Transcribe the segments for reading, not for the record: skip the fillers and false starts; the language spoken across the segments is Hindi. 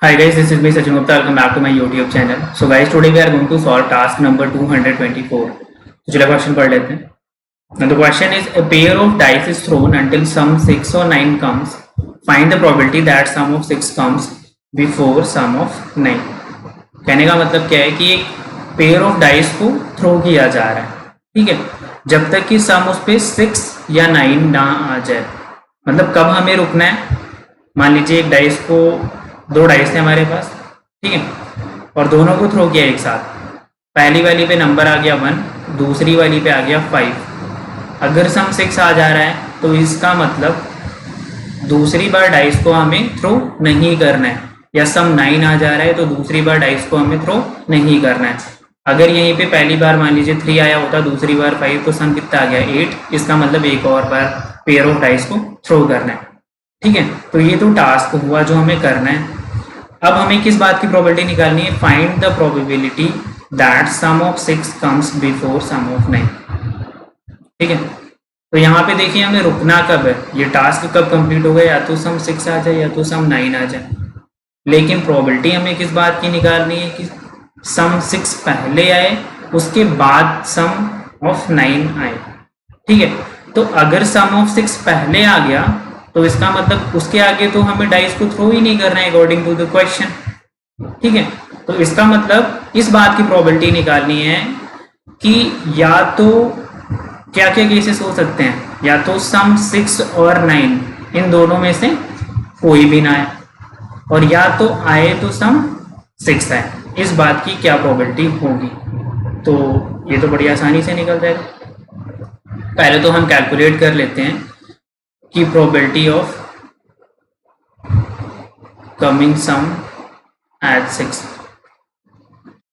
Hi guys, this is me Sachin Gupta. Welcome back to my YouTube channel. So guys, today we are going to solve task number 224. तो चलिए क्वेश्चन पढ़ लेते हैं. Now the question is a pair of dice is thrown until sum 6 or 9 comes. Find the probability that sum of 6 comes before sum of 9. कहने का मतलब क्या है कि एक पेयर ऑफ डाइस को थ्रो किया जा रहा है, ठीक है, जब तक कि सम उस पर 6 या 9 ना आ जाए. मतलब कब हमें रुकना है. मान लीजिए एक डाइस को, दो डाइस थे हमारे पास, ठीक है, और दोनों को थ्रो किया एक साथ. पहली वाली पे नंबर आ गया 1, दूसरी वाली पे आ गया 5. अगर सम 6 आ जा रहा है तो इसका मतलब दूसरी बार डाइस को हमें थ्रो नहीं करना है. या सम 9 आ जा रहा है तो दूसरी बार डाइस को हमें थ्रो नहीं करना है. अगर यहीं पे पहली बार मान लीजिए 3 आया होता, दूसरी बार 5, तो सम कितना आ गया 8. इसका मतलब एक और बार पेयर ऑफ डाइस को थ्रो करना है, ठीक है. तो ये तो टास्क हुआ जो हमें करना है. अब हमें किस बात की प्रोबेबिलिटी निकालनी है. Find the probability that sum of 6 comes before sum of 9, ठीक है. तो यहाँ पे देखिए हमें रुकना कब है, ये टास्क कब कंप्लीट होगा, या तो सम 6 आ जाए या तो सम 9 आ जाए. लेकिन प्रोबेबिलिटी हमें किस बात की निकालनी है कि सम 6 पहले आए, उसके बाद सम ऑफ 9 आए, ठीक है. तो अगर सम ऑफ 6 पहले आ गया तो इसका मतलब उसके आगे तो हमें डाइस को थ्रो ही नहीं करना है अकॉर्डिंग टू द क्वेश्चन, ठीक है. तो इसका मतलब इस बात की प्रोबेबिलिटी निकालनी है कि या तो क्या क्या केसेस हो सकते हैं, या तो सम 6 और 9 इन दोनों में से कोई भी ना आए, और या तो आए तो सम 6 आए. इस बात की क्या प्रोबेबिलिटी होगी. तो ये तो बड़ी आसानी से निकल जाएगा. पहले तो हम कैलकुलेट कर लेते हैं की probability of coming sum eight 6.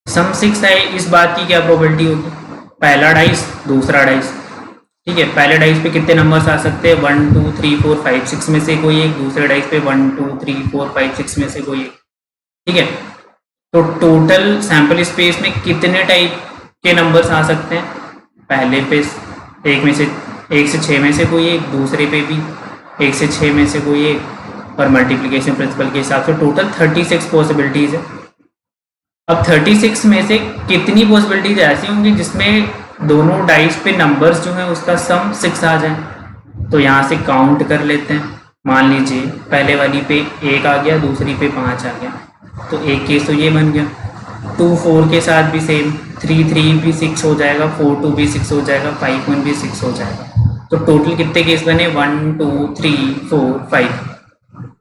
Sum 6 आए, इस बात की क्या प्रोबेबिलिटी होगी. पहला डाइस, दूसरा डाइस, ठीक है. पहले डाइस पे कितने नंबर्स आ सकते हैं, 1 2 3 4 5 6 में से कोई एक. दूसरे डाइस पे 1 2 3 4 5 6 में से कोई एक, ठीक है. तो टोटल सैंपल स्पेस में कितने टाइप के नंबर्स आ सकते हैं. पहले पे एक में से 1 से 6 में से कोई एक, दूसरे पे भी 1 से 6 में से कोई एक, और मल्टीप्लिकेशन प्रिंसिपल के हिसाब से टोटल 36 पॉसिबिलिटीज है. अब 36 में से कितनी पॉसिबिलिटीज ऐसी होंगी जिसमें दोनों डाइस पे नंबर्स जो है उसका सम 6 आ जाए. तो यहाँ से काउंट कर लेते हैं. मान लीजिए पहले वाली पे 1 आ गया, दूसरी पे 5 आ गया, तो एक केस तो ये बन गया. 2 4 के साथ भी सेम, 3 3 भी 6 हो जाएगा, 4 2 भी 6 हो जाएगा, 5 1 भी 6 हो जाएगा. तो टोटल कितने केस बने, 1 2 3 4 5.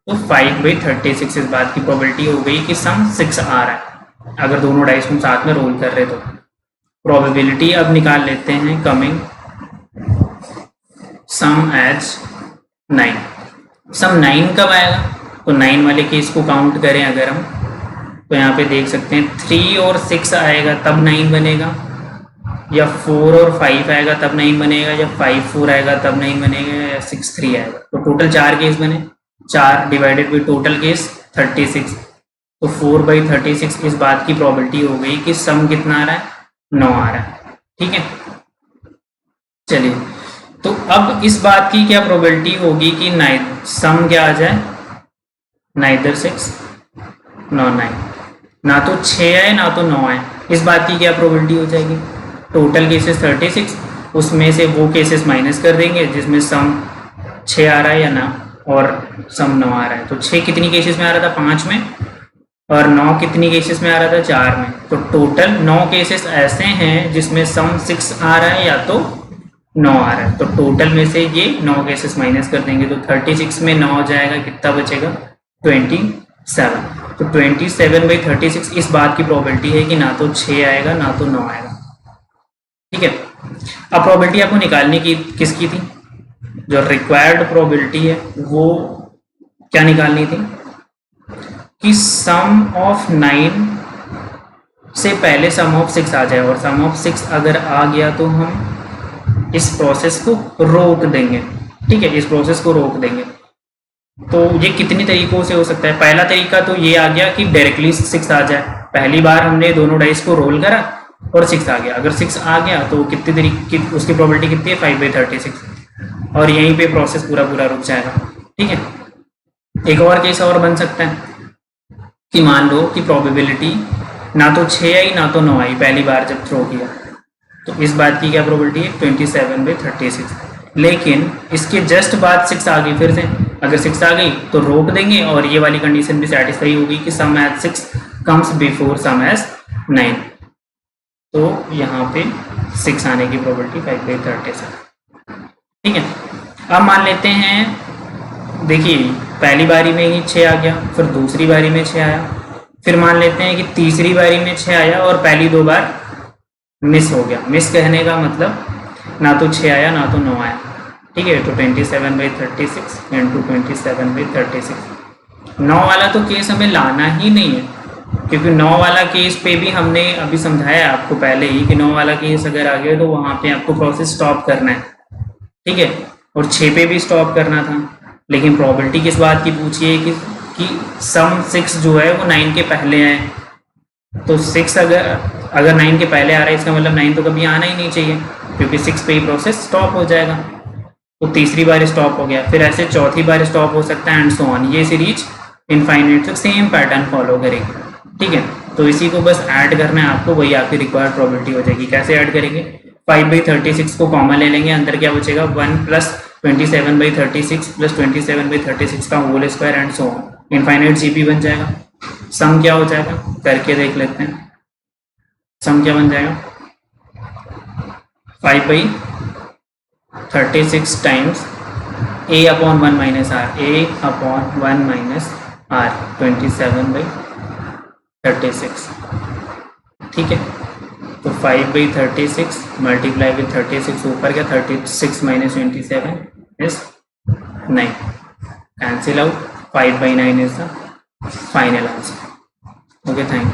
तो 5/36 इस बात की प्रोबेबिलिटी हो गई कि सम 6 आ रहा है अगर दोनों डाइस को साथ में रोल कर रहे. तो प्रोबेबिलिटी अब निकाल लेते हैं कमिंग सम एज 9. सम 9 कब आएगा, तो 9 वाले केस को काउंट करें अगर हम, तो यहाँ पे देख सकते हैं 3 और 6 आएगा तब 9 बनेगा, या 4 और 5 आएगा तब 9 बनेगा, या 5 4 आएगा तब 9 बनेगा, या 6 3 आएगा. तो टोटल 4 केस बने. 4 डिवाइडेड बाई टोटल केस 36. तो 4/36 इस बात की प्रोबेबिलिटी हो गई कि सम कितना आ रहा है, 9 आ रहा है, ठीक है. चलिए, तो अब इस बात की क्या प्रोबेबिलिटी होगी कि सम क्या आ जाए, नाइदर 6 नॉ 9. ना तो 6 आए ना तो 9 आए. इस बात की क्या प्रोबेबिलिटी हो जाएगी. टोटल केसेस 36, उसमें से वो केसेस माइनस कर देंगे जिसमें सम 6 आ रहा है या ना, और सम 9 आ रहा है. तो 6 कितनी केसेस में आ रहा था, 5 में, और 9 कितनी केसेस में आ रहा था, 4 में. तो टोटल 9 केसेस ऐसे हैं जिसमें सम 6 आ रहा है या तो 9 आ रहा है. तो टोटल में से ये 9 केसेस माइनस कर देंगे, तो 36 में 9 हो जाएगा, कितना बचेगा, 27. तो 27/36 इस बात की प्रोबेबिलिटी है कि ना तो 6 आएगा ना तो 9 आएगा, ठीक है. अब प्रोबेबिलिटी आपको निकालने की किसकी थी, जो रिक्वायर्ड प्रोबेबिलिटी है वो क्या निकालनी थी कि सम ऑफ 9 से पहले सम ऑफ 6 आ जाए, और सम ऑफ 6 अगर आ गया तो हम इस प्रोसेस को रोक देंगे, ठीक है, इस प्रोसेस को रोक देंगे. तो ये कितनी तरीकों से हो सकता है. पहला तरीका तो ये आ गया कि डायरेक्टली 6 आ जाए. पहली बार हमने दोनों डाइस को रोल करा और 6 आ गया. अगर 6 आ गया तो कितनी तरीके उसकी प्रोबेबिलिटी कितनी है, 5/36, और यहीं पे प्रोसेस पूरा रुक जाएगा, ठीक है. एक और केस और बन सकता है कि मान लो कि प्रोबेबिलिटी ना तो 6 आई ना तो 9 आई पहली बार जब थ्रो किया, तो इस बात की क्या प्रोबेबिलिटी है 27/36। लेकिन इसके जस्ट बाद 6 आ गई, फिर से अगर 6 आ गई तो रोक देंगे और ये वाली कंडीशन भी सेटिस्फाई होगी कि sum as 6 comes before sum as 9, तो यहाँ पे 6 आने की प्रोबेबिलिटी 5/36। ठीक है, अब मान लेते हैं, देखिए पहली बारी में ही 6 आ गया, फिर दूसरी बारी में 6 आया, फिर मान लेते हैं कि तीसरी बारी में 6 आया और पहली 2 बार मिस हो गया। मिस कहने का मतलब ना तो 6 आया ना तो 9 आया। ठीक है, तो 27/36 इंटू 27/36, 9 वाला तो केस हमें लाना ही नहीं है, क्योंकि 9 वाला केस पे भी हमने अभी समझाया आपको पहले ही कि 9 वाला केस अगर आ गया तो वहाँ पे आपको प्रोसेस स्टॉप करना है। ठीक है, और 6 पे भी स्टॉप करना था, लेकिन प्रोबेबिलिटी किस बात की पूछी है कि सम 6 जो है वो 9 के पहले आए, तो 6 अगर 9 के पहले आ रहा है इसका मतलब 9 तो कभी आना ही नहीं चाहिए, क्योंकि 6 पे ही प्रोसेस स्टॉप हो जाएगा। तो तीसरी बार स्टॉप हो गया, फिर ऐसे चौथी बार स्टॉप हो सकता है एंड सो ऑन। ये सीरीज इनफाइनाइट तक सेम पैटर्न फॉलो करेगी। ठीक है, तो इसी को बस ऐड करना है आपको, वही आपकी रिक्वायर्ड प्रोबेबिलिटी हो जाएगी। कैसे ऐड करेंगे, 5/36 को कॉमन ले लेंगे, अंदर क्या बचेगा 1 + 27/36 + 27/36 का whole square and so on, infinite GP बन जाएगा। सम क्या हो जाएगा करके देख लेते हैं, सम क्या बन जाएगा 5/36 times a/1 - r, a/1 - r 27/36। ठीक है, तो 5/36 मल्टीप्लाई विथ 36, ऊपर क्या 36 - 27 is 9, cancel out, 5/9 is the final answer. Okay, thank you.